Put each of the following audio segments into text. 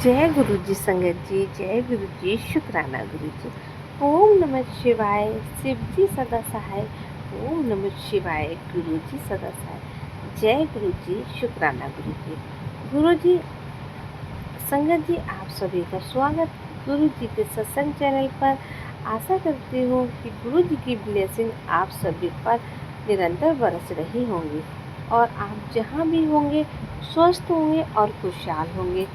जय गुरु जी संगत जी, जय गुरु जी, शुक्राना गुरु जी। ओम नमः शिवाय, शिव जी सदा सहाय। ओम नमः शिवाय, गुरु जी सदा सहाय। जय गुरु जी, शुक्राना गुरु जी। गुरु जी संगत जी, आप सभी का स्वागत गुरु जी के सत्संग चैनल पर। आशा करती हूँ कि गुरु जी की ब्लेसिंग आप सभी पर निरंतर बरस रही होंगी और आप जहाँ भी होंगे स्वस्थ होंगे और खुशहाल होंगे।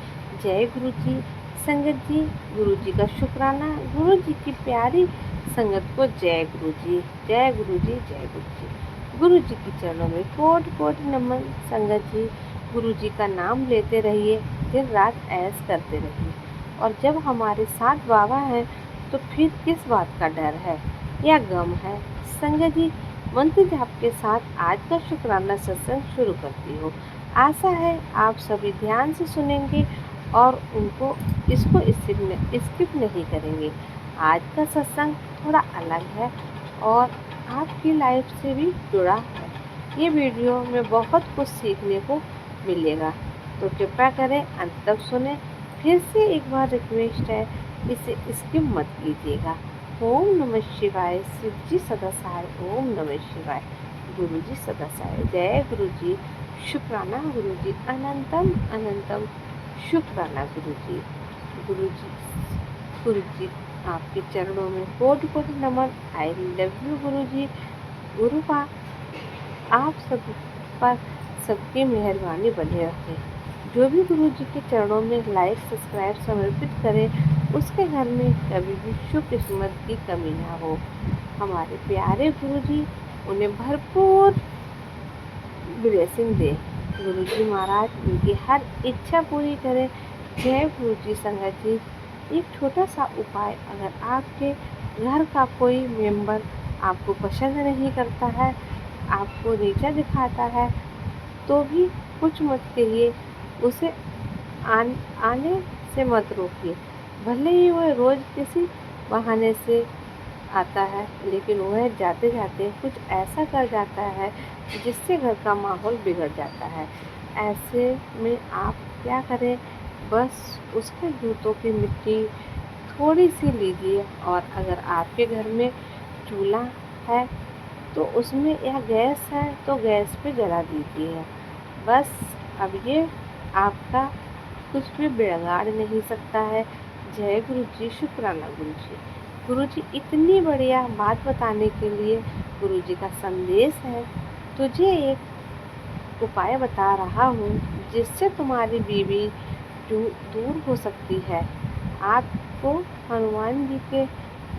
जय गुरु जी संगत जी, गुरु जी का शुक्राना, गुरु जी की प्यारी संगत को जय गुरु जी, जय गुरु जी, जय गुरु जी। गुरु जी के चरणों में कोटि कोटि नमन। संगत जी, गुरु जी का नाम लेते रहिए, दिन रात ऐश करते रहिए। और जब हमारे साथ बाबा हैं तो फिर किस बात का डर है या गम है। संगत जी, मंत्र जाप के साथ आज का शुक्राना सत्संग शुरू करती हूँ। आशा है आप सभी ध्यान से सुनेंगे और इसको स्किप नहीं करेंगे। आज का सत्संग थोड़ा अलग है और आपकी लाइफ से भी जुड़ा है। ये वीडियो में बहुत कुछ सीखने को मिलेगा, तो कृपया करें अंत तक सुने। फिर से एक बार रिक्वेस्ट है, इसे स्किप मत कीजिएगा। ओम नमः शिवाय, शिव जी सदा सहाय। ओम नमः शिवाय, गुरु जी सदा सहाय। जय गुरु जी, शुक्राना गुरु जी, अनंतम अनंतम शुक्राना गुरु जी। गुरु जी, गुरु जी आपके चरणों में कोटि कोटि नमन। आई लव यू गुरु जी। गुरु का आप सब पर सबकी मेहरबानी बनी रखे। जो भी गुरु जी के चरणों में लाइक सब्सक्राइब समर्पित करे, उसके घर में कभी भी शुभ किस्मत की कमी ना हो। हमारे प्यारे गुरु जी उन्हें भरपूर ब्लेसिंग दे। गुरु जी महाराज उनकी हर इच्छा पूरी करें। जय गुरु जी संगत जी, एक छोटा सा उपाय, अगर आपके घर का कोई मेंबर आपको पसंद नहीं करता है, आपको नीचा दिखाता है, तो भी कुछ मत कहिए, उसे आने से मत रोकिए। भले ही वह रोज़ किसी बहाने से आता है, लेकिन वह जाते जाते कुछ ऐसा कर जाता है जिससे घर का माहौल बिगड़ जाता है। ऐसे में आप क्या करें, बस उसके जूतों की मिट्टी थोड़ी सी लीजिए और अगर आपके घर में चूल्हा है तो उसमें या गैस है तो गैस पे जला दीजिए। बस अब ये आपका कुछ भी बिगाड़ नहीं सकता है। जय गुरु जी, शुक्राना गुरु जी। गुरु जी इतनी बढ़िया बात बताने के लिए गुरु जी का संदेश है। तुझे एक उपाय बता रहा हूँ जिससे तुम्हारी बीवी दूर हो सकती है। आपको हनुमान जी के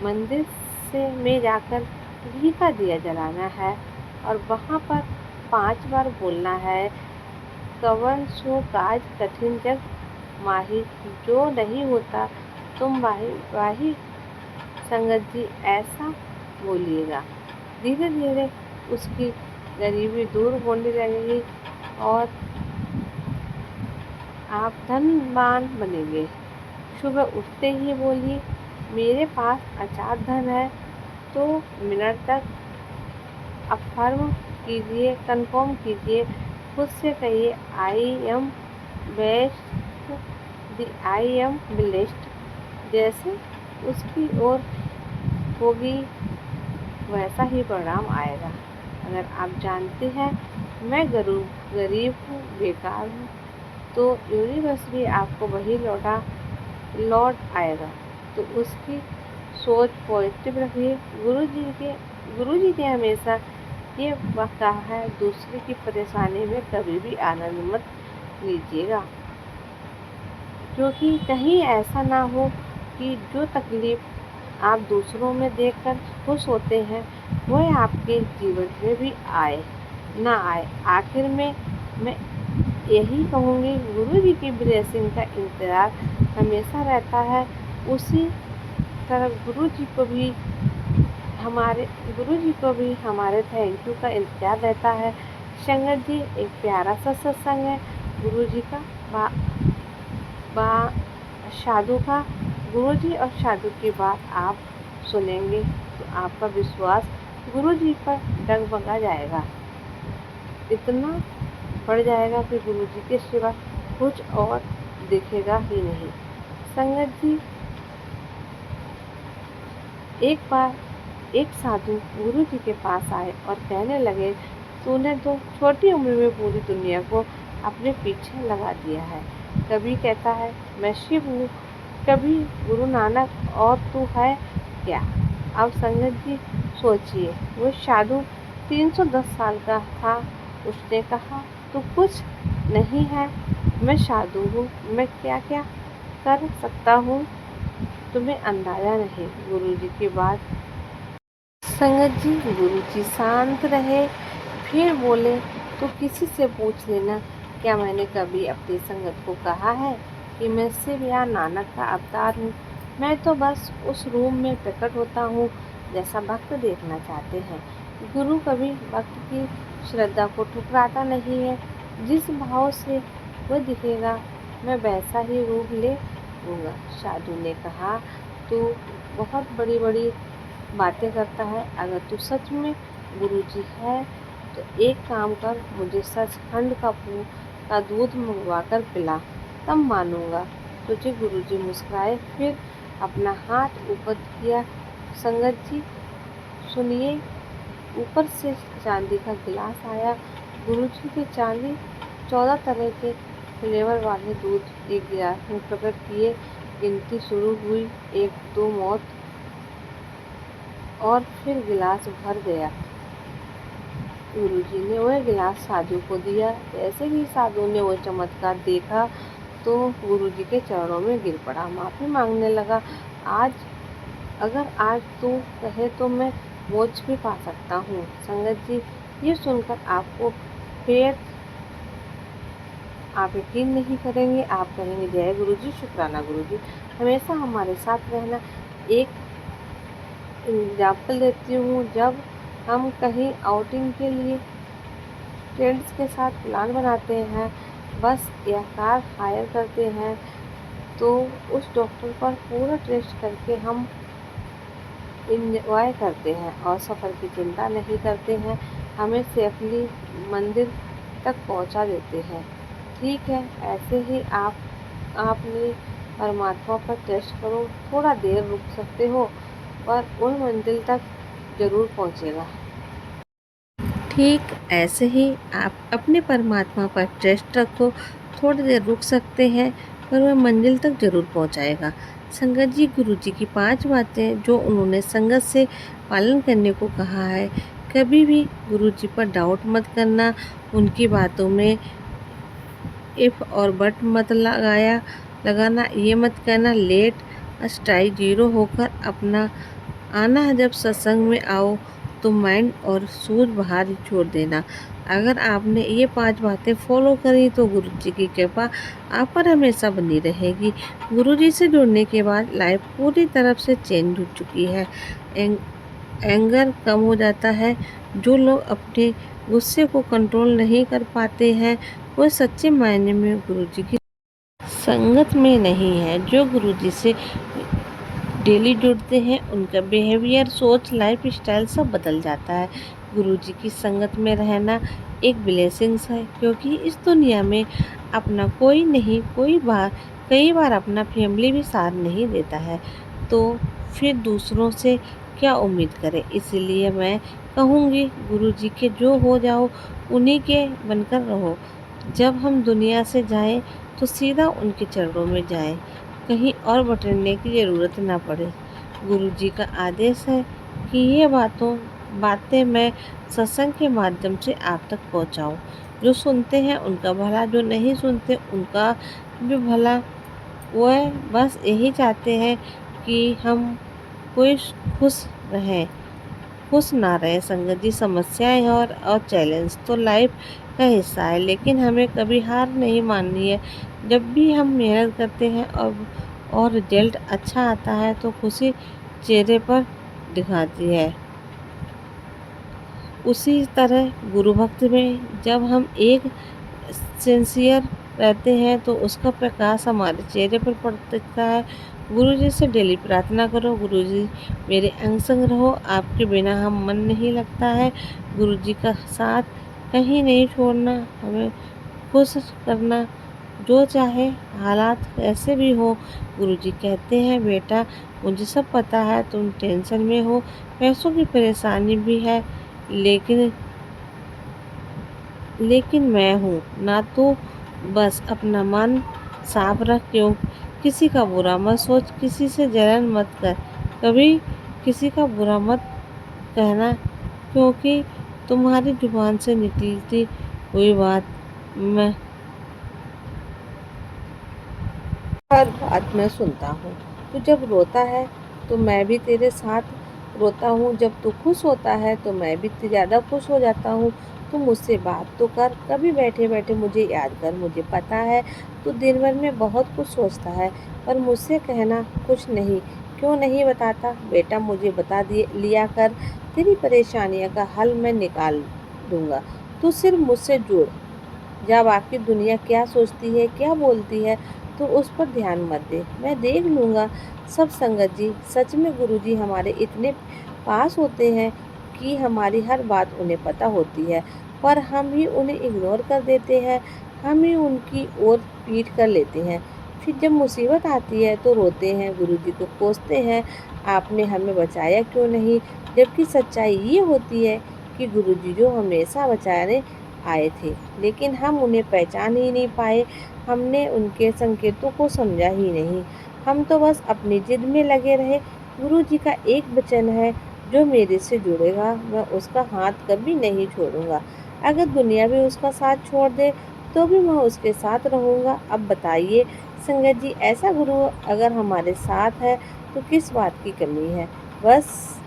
मंदिर में जाकर घी का दिया जलाना है और वहाँ पर 5 बार बोलना है, कवन सो काज कठिन जग माही, जो नहीं होता तुम वाही वाही। संगत जी ऐसा बोलिएगा, धीरे धीरे उसकी गरीबी दूर होने लगेगी और आप धनवान बनेंगे। सुबह उठते ही बोलिए, मेरे पास अचार धन है। तो मिनट तक अफर्म कीजिए, कंफर्म कीजिए, खुद से कहिए, I am best, I am blessed. जैसे उसकी ओर होगी वैसा ही परिणाम आएगा। अगर आप जानते हैं मैं गरीब हूँ, बेकार हूँ, तो यूनिवर्स भी आपको वही लौट आएगा। तो उसकी सोच पॉजिटिव रखिए। गुरु जी ने हमेशा ये कहा है, दूसरे की परेशानी में कभी भी आनंद मत लीजिएगा, क्योंकि कहीं ऐसा ना हो कि जो तकलीफ आप दूसरों में देखकर खुश होते हैं वह आपके जीवन में भी ना आए। आखिर में मैं यही कहूँगी, गुरु जी की ब्लेसिंग का इंतज़ार हमेशा रहता है। उसी तरह गुरु जी को भी हमारे थैंक यू का इंतज़ार रहता है। संगत जी एक प्यारा सा सत्संग है गुरु जी का, साधु का। गुरु जी और साधु की बात आप सुनेंगे तो आपका विश्वास गुरु जी पर डगमगा जाएगा, इतना बढ़ जाएगा कि गुरु जी के सिवा कुछ और दिखेगा ही नहीं। संगत जी, एक बार एक साधु गुरु जी के पास आए और कहने लगे, तूने तो छोटी उम्र में पूरी दुनिया को अपने पीछे लगा दिया है। कभी कहता है मैं शिव हूँ, कभी गुरु नानक, और तू है क्या? अब संगत जी सोचिए, वो साधु 310 साल का था। उसने कहा, तू कुछ नहीं है, मैं साधु हूँ, मैं क्या क्या कर सकता हूँ, तुम्हें अंदाजा नहीं। गुरुजी की बात। संगत जी, गुरुजी शांत रहे, फिर बोले, तो किसी से पूछ लेना, क्या मैंने कभी अपनी संगत को कहा है कि मैं शिव या नानक का अवतार हूँ? मैं तो बस उस रूप में प्रकट होता हूँ जैसा भक्त देखना चाहते हैं। गुरु कभी भक्त की श्रद्धा को ठुकराता नहीं है। जिस भाव से वह दिखेगा, मैं वैसा ही रूप ले लूँगा। साधु ने कहा, तू बहुत बड़ी बड़ी बातें करता है। अगर तू सच में गुरुजी है तो एक काम कर, मुझे सचखंड का दूध मंगवा कर पिला, तब मानूंगा तुझे। गुरुजी मुस्कुराए, फिर अपना हाथ ऊपर किया। संगत जी सुनिए, ऊपर से चांदी का गिलास आया। गुरुजी के चांदी 14 तरह के फ्लेवर वाले दूध एक गिलास में प्रकट किए। गिनती शुरू हुई, 1 2 मौत, और फिर गिलास भर गया। गुरुजी ने वह गिलास साधु को दिया। जैसे ही साधु ने वह चमत्कार देखा तो गुरुजी के चरणों में गिर पड़ा, माफी मांगने लगा। अगर आज तू कहे तो मैं मोक्ष भी पा सकता हूँ। संगत जी, ये सुनकर आपको फिर आप यकीन नहीं करेंगे, आप कहेंगे जय गुरुजी, शुक्राना गुरुजी, हमेशा हमारे साथ रहना। एक एग्जाम्पल देती हूँ, जब हम कहीं आउटिंग के लिए फ्रेंड्स के साथ प्लान बनाते हैं, बस या कार हायर करते हैं, तो उस डॉक्टर पर पूरा टेस्ट करके हम इंजॉय करते हैं और सफ़र की चिंता नहीं करते हैं, हमें सेफली मंदिर तक पहुंचा देते हैं। ठीक है, ऐसे ही आपने परमात्मा पर टेस्ट करो। थोड़ा देर रुक सकते हो, पर उन मंजिल तक जरूर पहुंचेगा। ठीक ऐसे ही आप अपने परमात्मा पर ट्रस्ट रखो। थोड़ी देर रुक सकते हैं, पर वह मंजिल तक जरूर पहुंचाएगा। संगत जी, गुरु जी की 5 बातें जो उन्होंने संगत से पालन करने को कहा है। कभी भी गुरु जी पर डाउट मत करना, उनकी बातों में इफ़ और बट मत लगाना, ये मत कहना लेट स्ट्राइक 0 होकर अपना आना है। जब सत्संग में आओ तो माइंड और सूझ बाहर ही छोड़ देना। अगर आपने ये 5 बातें फॉलो करी तो गुरु जी की कृपा आप पर हमेशा बनी रहेगी। गुरु जी से जुड़ने के बाद लाइफ पूरी तरफ से चेंज हो चुकी है। एंगर कम हो जाता है। जो लोग अपने गुस्से को कंट्रोल नहीं कर पाते हैं, वो सच्चे मायने में गुरु जी की संगत में नहीं है। जो गुरु जी से डेली जुड़ते हैं, उनका बिहेवियर, सोच, लाइफ स्टाइल सब बदल जाता है। गुरुजी की संगत में रहना एक ब्लेसिंग्स है, क्योंकि इस दुनिया में अपना कोई नहीं, कई बार अपना फैमिली भी साथ नहीं देता है, तो फिर दूसरों से क्या उम्मीद करें। इसीलिए मैं कहूँगी, गुरुजी के जो हो जाओ, उन्हीं के बनकर रहो। जब हम दुनिया से जाएं तो सीधा उनके चरणों में जाएं, कहीं और भटकने की ज़रूरत ना पड़े। गुरुजी का आदेश है कि ये बातें मैं सत्संग के माध्यम से आप तक पहुंचाऊं। जो सुनते हैं उनका भला, जो नहीं सुनते उनका भी भला। वह बस यही चाहते हैं कि हम कोई खुश रहें, खुश ना रहे। संगत जी, समस्याएं और चैलेंज तो लाइफ का हिस्सा है, लेकिन हमें कभी हार नहीं माननी है। जब भी हम मेहनत करते हैं और रिजल्ट अच्छा आता है तो खुशी चेहरे पर दिखाती है। उसी तरह गुरु भक्त में जब हम एक सिंसियर रहते हैं तो उसका प्रकाश हमारे चेहरे पर पड़ता है। गुरु जी से डेली प्रार्थना करो, गुरु जी मेरे अंग संग रहो, आपके बिना हम मन नहीं लगता है। गुरु जी का साथ कहीं नहीं छोड़ना, हमें खुश करना, जो चाहे हालात कैसे भी हो। गुरुजी कहते हैं बेटा मुझे सब पता है, तुम टेंशन में हो, पैसों की परेशानी भी है, लेकिन लेकिन मैं हूँ ना, तो बस अपना मन साफ रख। क्यों किसी का बुरा मत सोच, किसी से जलन मत कर, कभी किसी का बुरा मत कहना, क्योंकि तुम्हारी जुबान से निकलती हुई बात मैं हर बात मैं सुनता हूँ। तू जब रोता है तो मैं भी तेरे साथ रोता हूँ, जब तू खुश होता है तो मैं भी ज़्यादा खुश हो जाता हूँ। तू मुझसे बात तो कर, कभी बैठे बैठे मुझे याद कर। मुझे पता है तू दिन भर में बहुत कुछ सोचता है, पर मुझसे कहना कुछ नहीं। क्यों नहीं बताता बेटा, मुझे बता दिए लिया कर, तेरी परेशानियों का हल मैं निकाल दूंगा। तू सिर्फ मुझसे जुड़ जा, बाकी दुनिया क्या सोचती है क्या बोलती है तो उस पर ध्यान मत दे, मैं देख लूँगा सब। संगत जी, सच में गुरुजी हमारे इतने पास होते हैं कि हमारी हर बात उन्हें पता होती है, पर हम ही उन्हें इग्नोर कर देते हैं, हम ही उनकी ओर पीठ कर लेते हैं। फिर जब मुसीबत आती है तो रोते हैं, गुरुजी को कोसते हैं, आपने हमें बचाया क्यों नहीं। जबकि सच्चाई ये होती है कि गुरुजी जो हमेशा बचाने आए थे, लेकिन हम उन्हें पहचान ही नहीं पाए, हमने उनके संकेतों को समझा ही नहीं। हम तो बस अपनी जिद में लगे रहे। गुरुजी का एक वचन है, जो मेरे से जुड़ेगा मैं उसका हाथ कभी नहीं छोड़ूंगा। अगर दुनिया भी उसका साथ छोड़ दे तो भी मैं उसके साथ रहूंगा। अब बताइए संगत जी, ऐसा गुरु अगर हमारे साथ है तो किस बात की कमी है। बस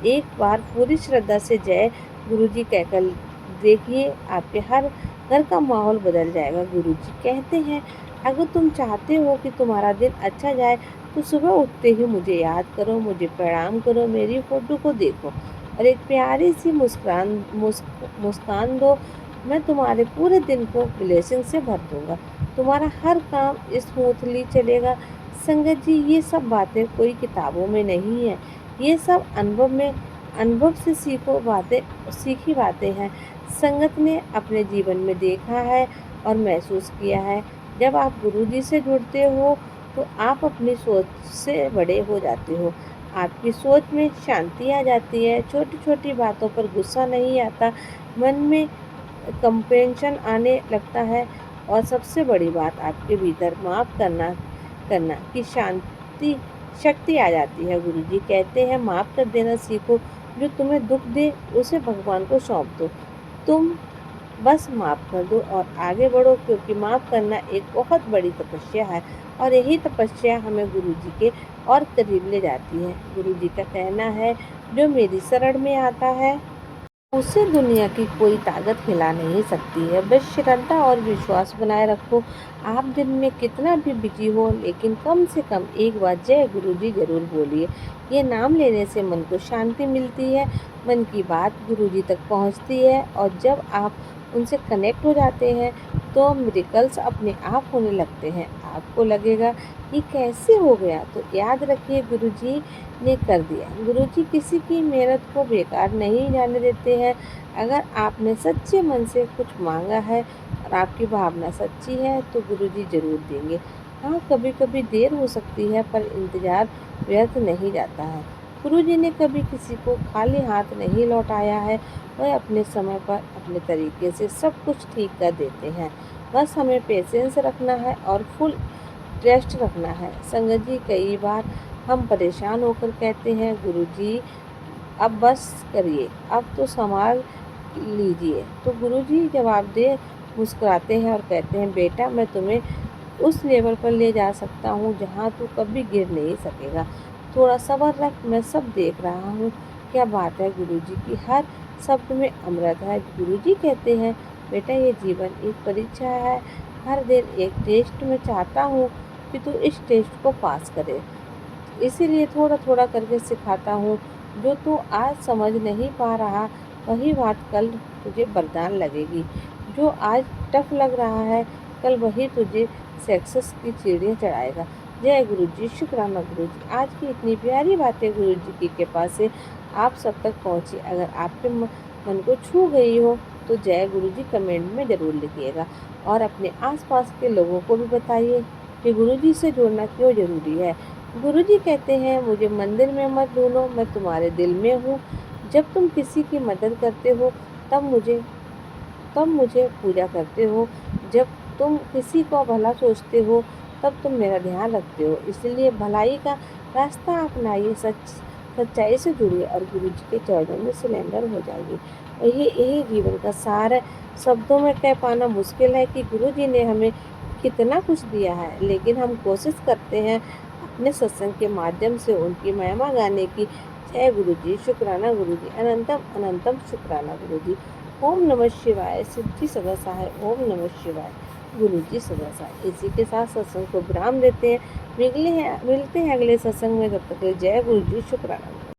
एक बार पूरी श्रद्धा से जय गुरुजी कहकर देखिए, आपके हर घर का माहौल बदल जाएगा। गुरुजी कहते हैं अगर तुम चाहते हो कि तुम्हारा दिन अच्छा जाए तो सुबह उठते ही मुझे याद करो, मुझे प्रणाम करो, मेरी फोटो को देखो और एक प्यारी सी मुस्कान दो। मैं तुम्हारे पूरे दिन को ब्लेसिंग से भर दूंगा, तुम्हारा हर काम स्मूथली चलेगा। संगत जी, ये सब बातें कोई किताबों में नहीं है, ये सब अनुभव से सीखी बातें हैं। संगत ने अपने जीवन में देखा है और महसूस किया है। जब आप गुरुजी से जुड़ते हो तो आप अपनी सोच से बड़े हो जाते हो, आपकी सोच में शांति आ जाती है, छोटी छोटी बातों पर गुस्सा नहीं आता, मन में कंपेंशन आने लगता है, और सबसे बड़ी बात आपके भीतर माफ़ करना करना की शांति शक्ति आ जाती है। गुरुजी कहते हैं माफ़ कर देना सीखो, जो तुम्हें दुख दे उसे भगवान को सौंप दो, तुम बस माफ़ कर दो और आगे बढ़ो, क्योंकि माफ़ करना एक बहुत बड़ी तपस्या है और यही तपस्या हमें गुरुजी के और करीब ले जाती है। गुरुजी का कहना है जो मेरी शरण में आता है उसे दुनिया की कोई ताकत हिला नहीं सकती है। बस श्रद्धा और विश्वास बनाए रखो। आप दिन में कितना भी बिजी हो, लेकिन कम से कम एक बार जय गुरुजी जरूर बोलिए। ये नाम लेने से मन को शांति मिलती है, मन की बात गुरुजी तक पहुंचती है, और जब आप उनसे कनेक्ट हो जाते हैं तो मिरेकल्स अपने आप होने लगते हैं। आपको लगेगा ये कैसे हो गया, तो याद रखिए गुरुजी ने कर दिया। गुरुजी किसी की मेहनत को बेकार नहीं जाने देते हैं। अगर आपने सच्चे मन से कुछ मांगा है और आपकी भावना सच्ची है तो गुरुजी जरूर देंगे। हाँ, कभी कभी देर हो सकती है, पर इंतज़ार व्यर्थ नहीं जाता है। गुरुजी ने कभी किसी को खाली हाथ नहीं लौटाया है, वह अपने समय पर अपने तरीके से सब कुछ ठीक कर देते हैं। बस हमें पेशेंस रखना है और फुल ट्रस्ट रखना है। संगत जी, कई बार हम परेशान होकर कहते हैं गुरुजी अब बस करिए, अब तो संभाल लीजिए, तो गुरुजी जवाब दे मुस्कुराते हैं और कहते हैं बेटा मैं तुम्हें उस लेवल पर ले जा सकता हूँ जहाँ तू कभी गिर नहीं सकेगा, थोड़ा सब्र रख, मैं सब देख रहा हूँ। क्या बात है, गुरुजी की हर शब्द में अमृत है। गुरुजी कहते हैं बेटा ये जीवन एक परीक्षा है, हर दिन एक टेस्ट में चाहता हूँ कि तू इस टेस्ट को पास करे, इसीलिए थोड़ा थोड़ा करके सिखाता हूँ। जो तू आज समझ नहीं पा रहा वही बात कल तुझे वरदान लगेगी, जो आज टफ लग रहा है कल वही तुझे सक्सेस की सीढ़ियाँ चढ़ाएगा। जय गुरु जी, शुक्राना गुरु जी। आज की इतनी प्यारी बातें गुरु जी की कृपा से आप सब तक पहुँची। अगर आपके मन को छू गई हो तो जय गुरु जी कमेंट में ज़रूर लिखिएगा और अपने आसपास के लोगों को भी बताइए कि गुरु जी से जुड़ना क्यों ज़रूरी है। गुरु जी कहते हैं, मुझे मंदिर में मत ढूंढो, मैं तुम्हारे दिल में हूँ। जब तुम किसी की मदद करते हो तब मुझे पूजा करते हो। जब तुम किसी को भला सोचते हो तब तुम मेरा ध्यान रखते हो। इसलिए भलाई का रास्ता अपनाइए, सच्चाई से जुड़िए और गुरु जी के चरणों में सिलेंडर हो जाइए। यही यही जीवन का सार है। शब्दों में कह पाना मुश्किल है कि गुरु जी ने हमें कितना कुछ दिया है, लेकिन हम कोशिश करते हैं अपने सत्संग के माध्यम से उनकी महिमा गाने की। जय गुरु जी, शुक्राना गुरु जी, अनंतम अनंतम शुक्राना गुरु जी। ओम नमः शिवाय, शिव जी सदा सहाय। ओम नमः शिवाय, गुरु जी सदा सहाय। इसी के साथ सत्संग को विराम देते हैं। मिलते हैं अगले सत्संग में। तब तक के लिए जय गुरु जी, शुक्राना।